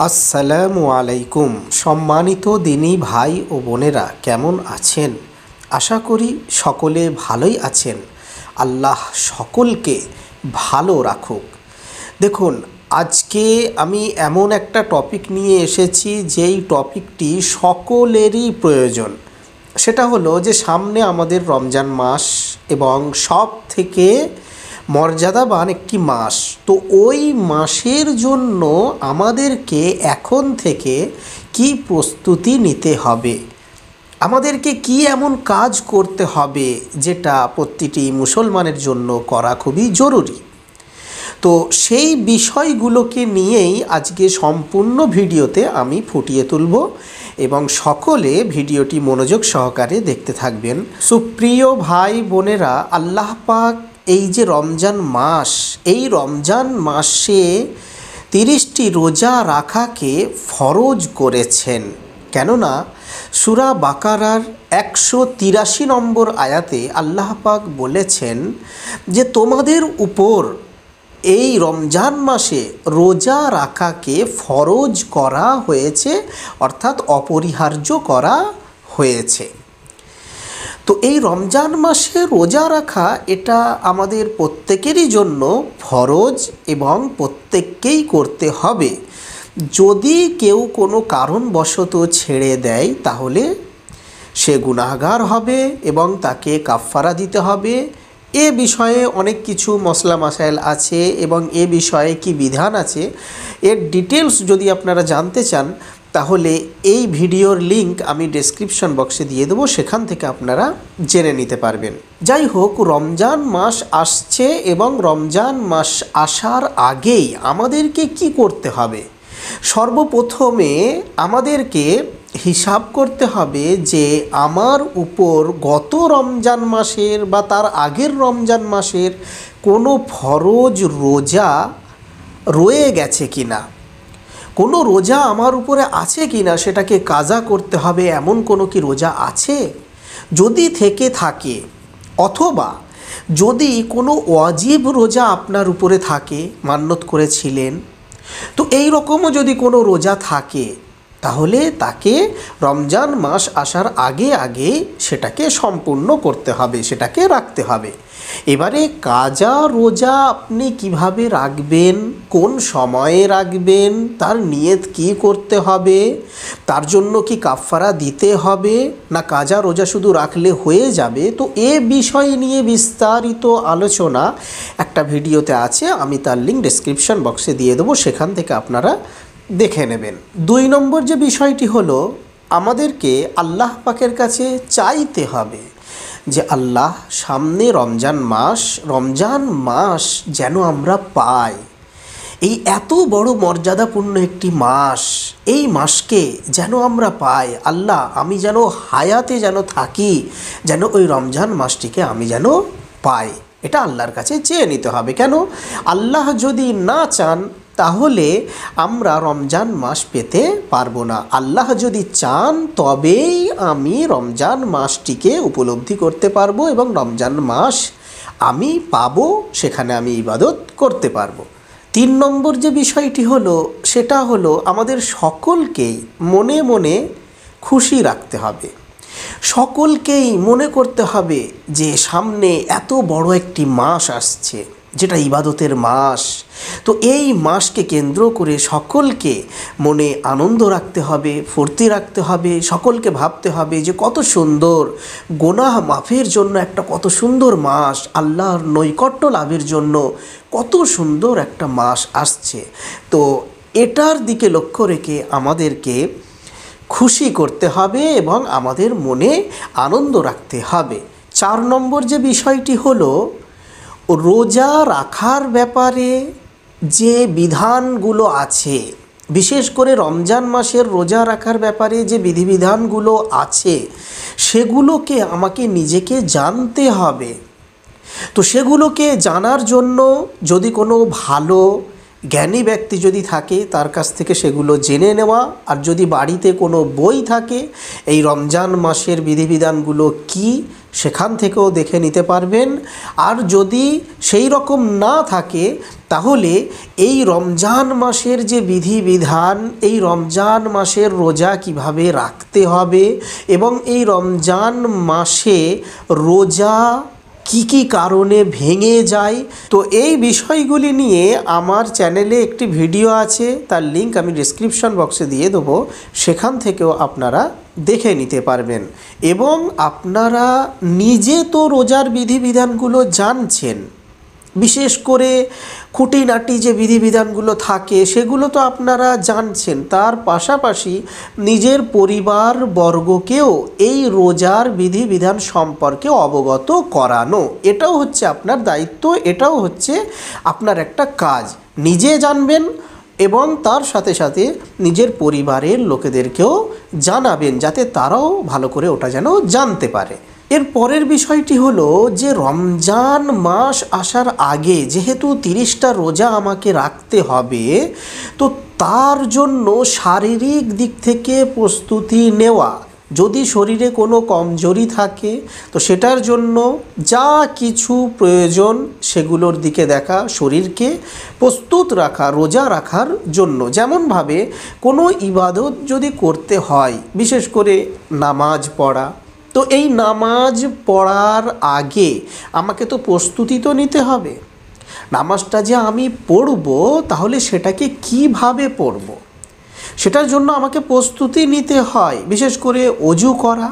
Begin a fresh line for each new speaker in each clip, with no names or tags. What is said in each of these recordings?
আসসালামু আলাইকুম। সম্মানিত দিনী ভাই ও বোনেরা, কেমন আছেন? আশা করি সকলে ভালোই আছেন। আল্লাহ সকলকে ভালো রাখুক। দেখুন, আজকে আমি এমন একটা টপিক নিয়ে এসেছি যেই টপিকটি সকলেরই প্রয়োজন। সেটা হলো যে সামনে আমাদের রমজান মাস এবং সব থেকে মর্যাদাবান একটি মাস। তো ওই মাসের জন্য আমাদেরকে এখন থেকে কি প্রস্তুতি নিতে হবে, আমাদেরকে কি এমন কাজ করতে হবে যেটা প্রতিটি মুসলমানের জন্য করা খুবই জরুরি। তো সেই বিষয়গুলোকে নিয়েই আজকে সম্পূর্ণ ভিডিওতে আমি ফুটিয়ে তুলব এবং সকলে ভিডিওটি মনোযোগ সহকারে দেখতে থাকবেন। সুপ্রিয় ভাই বোনেরা, আল্লাহ পাক এই যে রমজান মাস, এই রমজান মাসে 30টি রোজা রাখাকে ফরজ করেছেন। কেননা সূরা বাকারার 183 নম্বর আয়াতে আল্লাহ পাক বলেছেন যে তোমাদের উপর এই রমজান মাসে রোজা রাখাকে ফরজ করা হয়েছে, অর্থাৎ অপরিহার্য করা হয়েছে। তো এই রমজান মাসে রোজা রাখা এটা আমাদের প্রত্যেকেরই জন্য ফরজ এবং প্রত্যেককেই করতে হবে। যদি কেউ কোনো কারণবশত ছেড়ে দেয় তাহলে সে গুনাহগার হবে এবং তাকে কাফফারা দিতে হবে। এ বিষয়ে অনেক কিছু মসলা মাসাইল আছে এবং এ বিষয়ে কি বিধান আছে, এর ডিটেলস যদি আপনারা জানতে চান তাহলে এই ভিডিওর লিংক আমি ডেসক্রিপশন বক্সে দিয়ে দেবো, সেখান থেকে আপনারা জেনে নিতে পারবেন। যাই হোক, রমজান মাস আসছে এবং রমজান মাস আসার আগেই আমাদেরকে কি করতে হবে? সর্বপ্রথমে আমাদেরকে হিসাব করতে হবে যে আমার উপর গত রমজান মাসের বা তার আগের রমজান মাসের কোনো ফরজ রোজা রয়ে গেছে কিনা, কোনো রোজা আমার উপরে আছে কিনা, সেটাকে কাজা করতে হবে। এমন কোনো কি রোজা আছে? যদি থেকে থাকে, অথবা যদি কোনো ওয়াজিব রোজা আপনার উপরে থাকে, মান্যত করেছিলেন, তো এই রকমও যদি কোনো রোজা থাকে তাহলে তাকে রমজান মাস আসার আগে আগে সেটাকে সম্পূর্ণ করতে হবে, সেটাকে রাখতে হবে। এবারে কাজা রোজা আপনি কিভাবে রাখবেন, কোন সময়ে রাখবেন, তার নিয়ত কি করতে হবে, তার জন্য কি কাফফারা দিতে হবে, না কাজা রোজা শুধু রাখলে হয়ে যাবে, তো এ বিষয় নিয়ে বিস্তারিত আলোচনা একটা ভিডিওতে আছে, আমি তার লিঙ্ক ডেসক্রিপশন বক্সে দিয়ে দেবো, সেখান থেকে আপনারা দেখে নেবেন। 2 নম্বর যে বিষয়টি হলো, আমাদেরকে আল্লাহ পাকের কাছে চাইতে হবে যে আল্লাহ, সামনে রমজান মাস যেন আমরা পাই। এই এত বড় মর্যাদাপূর্ণ একটি মাস, এই মাসকে যেন আমরা পাই। আল্লাহ, আমি যেন হায়াতে যেন থাকি, যেন ওই রমজান মাসটিকে আমি যেন পাই। এটা আল্লাহর কাছে চেয়ে নিতে হবে। কেন? আল্লাহ যদি না চান তাহলে আমরা রমজান মাস পেতে পারবো না। আল্লাহ যদি চান তবেই আমি রমজান মাসটিকে উপলব্ধি করতে পারবো এবং রমজান মাস আমি পাবো, সেখানে আমি ইবাদত করতে পারবো। 3 নম্বর যে বিষয়টি হলো, সেটা হলো আমাদের সকলকেই মনে মনে খুশি রাখতে হবে। সকলকেই মনে করতে হবে যে সামনে এত বড় একটি মাস আসছে, যেটা ইবাদতের মাস। তো এই মাসকে কেন্দ্র করে সকলকে মনে আনন্দ রাখতে হবে, ফুর্তি রাখতে হবে। সকলকে ভাবতে হবে যে কত সুন্দর, গুনাহ মাফের জন্য একটা কত সুন্দর মাস, আল্লাহর নৈকট্য লাভের জন্য কত সুন্দর একটা মাস আসছে। তো এটার দিকে লক্ষ্য রেখে আমাদেরকে খুশি করতে হবে এবং আমাদের মনে আনন্দ রাখতে হবে। 4 নম্বর যে বিষয়টি হলো, রোজা রাখার ব্যাপারে যে বিধানগুলো আছে, বিশেষ করে রমজান মাসের রোজা রাখার ব্যাপারে যে বিধিবিধানগুলো আছে, সেগুলোকে আমাকে নিজেকে জানতে হবে। তো সেগুলোকে জানার জন্য যদি কোনো ভালো জ্ঞানী ব্যক্তি যদি থাকে তার কাছ থেকে সেগুলো জেনে নেওয়া, আর যদি বাড়িতে কোনো বই থাকে এই রমজান মাসের বিধিবিধানগুলো কি সেখান থেকেও দেখে নিতে পারবেন। আর যদি সেই রকম না থাকে তাহলে এই রমজান মাসের যে বিধিবিধান, এই রমজান মাসের রোজা কিভাবে রাখতে হবে এবং এই রমজান মাসে রোজা কি কি কারণে ভেঙে যায়, তো এই বিষয়গুলি নিয়ে আমার চ্যানেলে একটি ভিডিও আছে, তার লিংক আমি ডেসক্রিপশন বক্সে দিয়ে দেবো, সেখান থেকেও আপনারা দেখে নিতে পারবেন। এবং আপনারা নিজে তো রোজার বিধিবিধানগুলো জানছেন, বিশেষ করে খুঁটিনাটি যে বিধিবিধানগুলো থাকে সেগুলো তো আপনারা জানছেন, তার পাশাপাশি নিজের পরিবার বর্গকেও এই রোজার বিধিবিধান সম্পর্কে অবগত করানো, এটাও হচ্ছে আপনার দায়িত্ব, এটাও হচ্ছে আপনার একটা কাজ। নিজে জানবেন এবং তার সাথে সাথে নিজের পরিবারের লোকেদেরকেও জানাবেন, যাতে তারাও ভালো করে ওটা যেন জানতে পারে। এর পরের বিষয়টি হলো যে রমজান মাস আসার আগে যেহেতু 30টা রোজা আমাকে রাখতে হবে, তো তার জন্য শারীরিক দিক থেকে প্রস্তুতি নেওয়া। যদি শরীরে কোনো কমজোরি থাকে তো সেটার জন্য যা কিছু প্রয়োজন সেগুলোর দিকে দেখা, শরীরকে প্রস্তুত রাখা রোজা রাখার জন্য। যেমনভাবে কোনো ইবাদত যদি করতে হয়, বিশেষ করে নামাজ পড়া, তো এই নামাজ পড়ার আগে আমাকে তো প্রস্তুতি তো নিতে হবে। নামাজটা যে আমি পড়ব তাহলে সেটাকে কিভাবে পড়ব সেটার জন্য আমাকে প্রস্তুতি নিতে হয়, বিশেষ করে অজু করা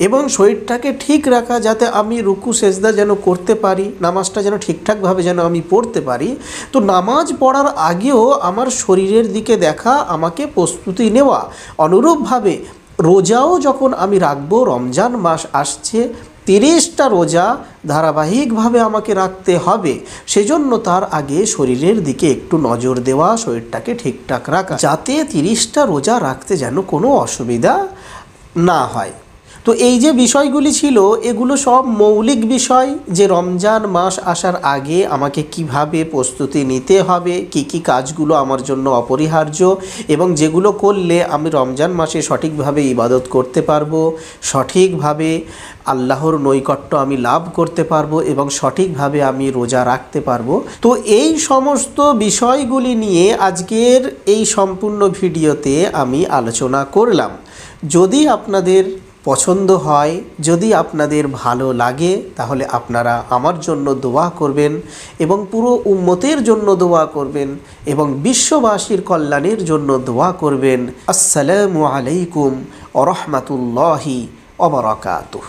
এবং শরীরটাকে ঠিক রাখা, যাতে আমি রুকু সেজদা যেন করতে পারি, নামাজটা যেন ঠিকঠাকভাবে যেন আমি পড়তে পারি। তো নামাজ পড়ার আগেও আমার শরীরের দিকে দেখা, আমাকে প্রস্তুতি নেওয়া। অনুরূপভাবে রোজাও যখন আমি রাখবো, রমজান মাস আসছে, 30টা রোজা ধারাবাহিকভাবে আমাকে রাখতে হবে, সেজন্য তার আগে শরীরের দিকে একটু নজর দেওয়া, শরীরটাকে ঠিকঠাক রাখা, যাতে 30টা রোজা রাখতে যেন কোনো অসুবিধা না হয়। তো এই যে বিষয়গুলি ছিল এগুলো সব মৌলিক বিষয়, যে রমজান মাস আসার আগে আমাকে কিভাবে প্রস্তুতি নিতে হবে, কি কি কাজগুলো আমার জন্য অপরিহার্য এবং যেগুলো করলে আমি রমজান মাসে সঠিকভাবে ইবাদত করতে পারবো, সঠিকভাবে আল্লাহর নৈকট্য আমি লাভ করতে পারবো এবং সঠিকভাবে আমি রোজা রাখতে পারবো। তো এই সমস্ত বিষয়গুলি নিয়ে আজকের এই সম্পূর্ণ ভিডিওতে আমি আলোচনা করলাম। যদি আপনাদের পছন্দ হয়, যদি আপনাদের ভালো লাগে, তাহলে আপনারা আমার জন্য দোয়া করবেন এবং পুরো উম্মতের জন্য দোয়া করবেন এবং বিশ্ববাসীর কল্যাণের জন্য দোয়া করবেন। আসসালামু আলাইকুম ওয়া রাহমাতুল্লাহি ওয়া বারাকাতুহু।